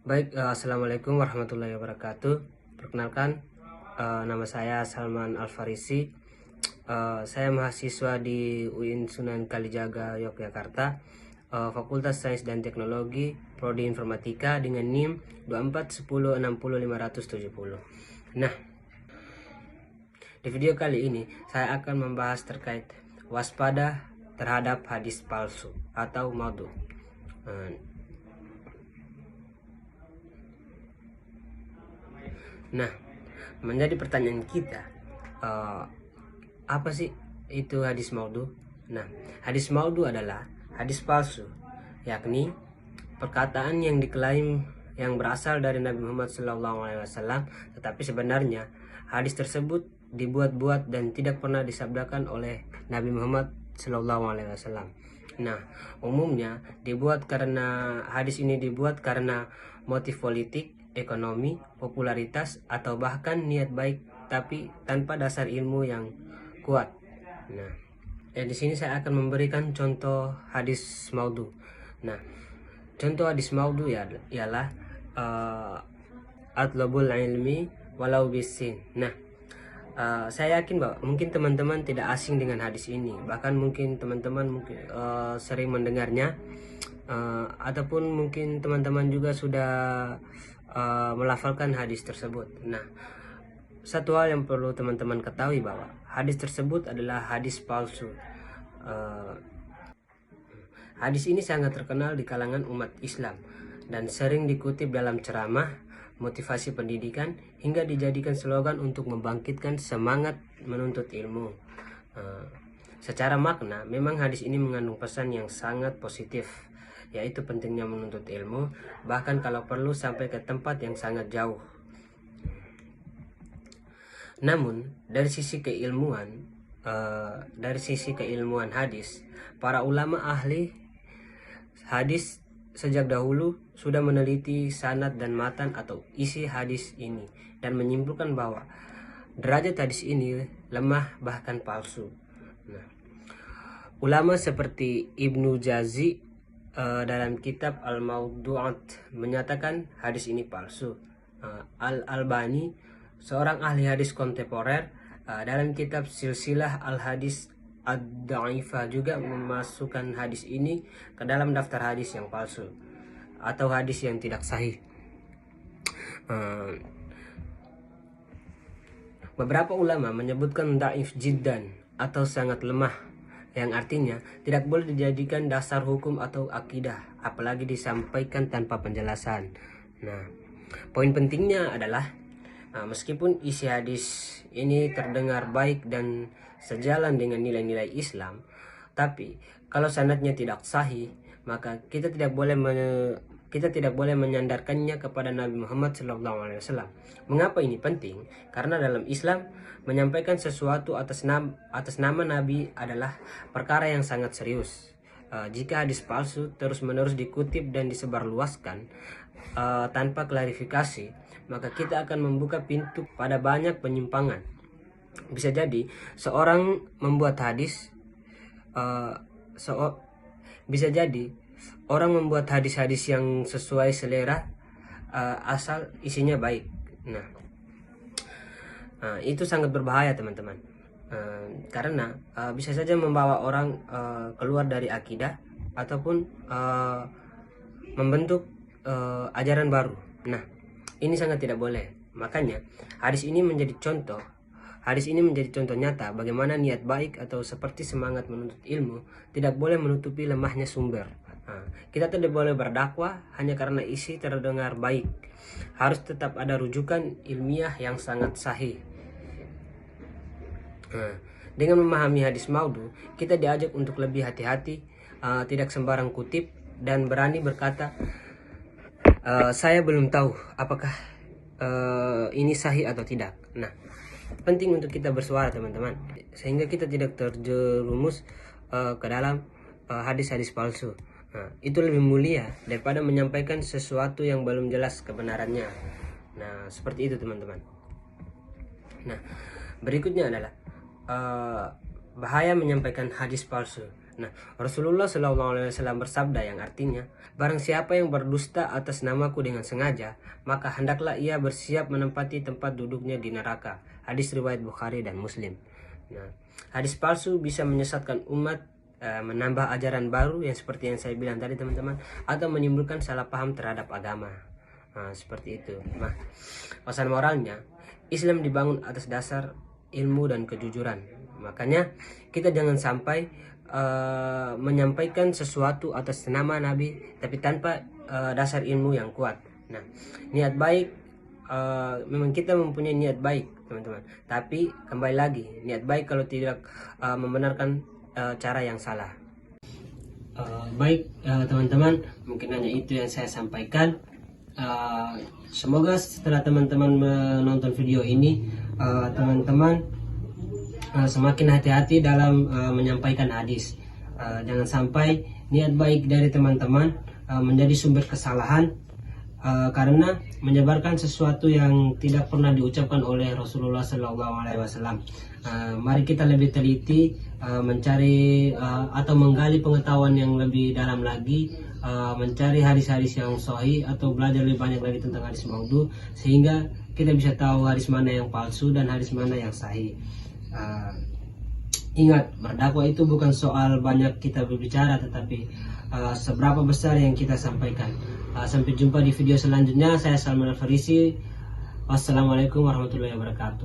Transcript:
Baik, assalamualaikum warahmatullahi wabarakatuh. Perkenalkan, nama saya Salman Al-Farisi. Saya mahasiswa di UIN Sunan Kalijaga, Yogyakarta, Fakultas Sains dan Teknologi, Prodi Informatika dengan NIM 2410600570. Nah, di video kali ini saya akan membahas terkait waspada terhadap hadis palsu atau maudhu. Nah, menjadi pertanyaan kita, apa sih itu hadis maudhu? Nah, hadis maudhu adalah hadis palsu, yakni perkataan yang diklaim yang berasal dari Nabi Muhammad SAW, tetapi sebenarnya hadis tersebut dibuat-buat dan tidak pernah disabdakan oleh Nabi Muhammad SAW. Nah, umumnya hadis ini dibuat karena motif politik, ekonomi, popularitas, atau bahkan niat baik tapi tanpa dasar ilmu yang kuat. Nah, di sini saya akan memberikan contoh hadis maudhu. Nah, contoh hadis maudhu ialah atlabul ilmi walau bisin. Nah, saya yakin bahwa mungkin teman-teman tidak asing dengan hadis ini, bahkan mungkin teman-teman sering mendengarnya, ataupun mungkin teman-teman juga sudah melafalkan hadis tersebut. Nah, satu hal yang perlu teman-teman ketahui bahwa hadis tersebut adalah hadis palsu. Hadis ini sangat terkenal di kalangan umat Islam dan sering dikutip dalam ceramah, motivasi pendidikan, hingga dijadikan slogan untuk membangkitkan semangat menuntut ilmu. Secara makna, memang hadis ini mengandung pesan yang sangat positif, yaitu pentingnya menuntut ilmu, bahkan kalau perlu sampai ke tempat yang sangat jauh. Namun, dari sisi keilmuan hadis, para ulama ahli hadis sejak dahulu sudah meneliti sanad dan matan atau isi hadis ini dan menyimpulkan bahwa derajat hadis ini lemah bahkan palsu. Nah, ulama seperti Ibnu Jauzi dalam kitab Al-Mawdu'at menyatakan hadis ini palsu. Al-Albani, seorang ahli hadis kontemporer, dalam kitab Silsilah Al-Hadis Ad-Da'ifah juga memasukkan hadis ini ke dalam daftar hadis yang palsu atau hadis yang tidak sahih. Beberapa ulama menyebutkan da'if jiddan atau sangat lemah, yang artinya tidak boleh dijadikan dasar hukum atau akidah, apalagi disampaikan tanpa penjelasan. Nah, poin pentingnya adalah meskipun isi hadis ini terdengar baik dan sejalan dengan nilai-nilai Islam, tapi kalau sanadnya tidak sahih, maka kita tidak boleh menyandarkannya kepada Nabi Muhammad SAW. Mengapa ini penting? Karena dalam Islam menyampaikan sesuatu atas nama Nabi adalah perkara yang sangat serius. Jika hadis palsu terus-menerus dikutip dan disebarluaskan tanpa klarifikasi, maka kita akan membuka pintu pada banyak penyimpangan. Bisa jadi seorang membuat hadis orang membuat hadis-hadis yang sesuai selera, asal isinya baik. Nah, itu sangat berbahaya teman-teman, karena bisa saja membawa orang keluar dari akidah ataupun membentuk ajaran baru. Nah, ini sangat tidak boleh. Makanya hadis ini menjadi contoh nyata bagaimana niat baik atau seperti semangat menuntut ilmu tidak boleh menutupi lemahnya sumber. Kita tidak boleh berdakwah hanya karena isi terdengar baik. Harus tetap ada rujukan ilmiah yang sangat sahih. Dengan memahami hadis maudhu, kita diajak untuk lebih hati-hati, tidak sembarang kutip, dan berani berkata, saya belum tahu apakah ini sahih atau tidak. Nah, penting untuk kita bersuara teman-teman, sehingga kita tidak terjerumus ke dalam hadis-hadis palsu. Itu lebih mulia daripada menyampaikan sesuatu yang belum jelas kebenarannya. Nah, seperti itu teman-teman. Nah, berikutnya adalah bahaya menyampaikan hadis palsu. Nah, Rasulullah SAW bersabda yang artinya, barang siapa yang berdusta atas namaku dengan sengaja, maka hendaklah ia bersiap menempati tempat duduknya di neraka. Hadis riwayat Bukhari dan Muslim. Nah, hadis palsu bisa menyesatkan umat, menambah ajaran baru yang seperti yang saya bilang tadi teman-teman, atau menimbulkan salah paham terhadap agama. Seperti itu. Nah, pesan moralnya, Islam dibangun atas dasar ilmu dan kejujuran. Makanya kita jangan sampai menyampaikan sesuatu atas nama Nabi tapi tanpa dasar ilmu yang kuat. Nah, niat baik, memang kita mempunyai niat baik teman-teman, tapi kembali lagi niat baik kalau tidak membenarkan cara yang salah. Baik teman-teman, mungkin hanya itu yang saya sampaikan. Semoga setelah teman-teman menonton video ini, teman-teman semakin hati-hati dalam menyampaikan hadis. Jangan sampai niat baik dari teman-teman menjadi sumber kesalahan karena menyebarkan sesuatu yang tidak pernah diucapkan oleh Rasulullah SAW. Mari kita lebih teliti mencari atau menggali pengetahuan yang lebih dalam lagi, mencari hadis-hadis yang sahih atau belajar lebih banyak lagi tentang hadis maudhu, sehingga kita bisa tahu hadis mana yang palsu dan hadis mana yang sahih. Ingat, berdakwah itu bukan soal banyak kita berbicara, tetapi seberapa besar yang kita sampaikan. Sampai jumpa di video selanjutnya. Saya Salman Al-Farisi. Wassalamualaikum warahmatullahi wabarakatuh.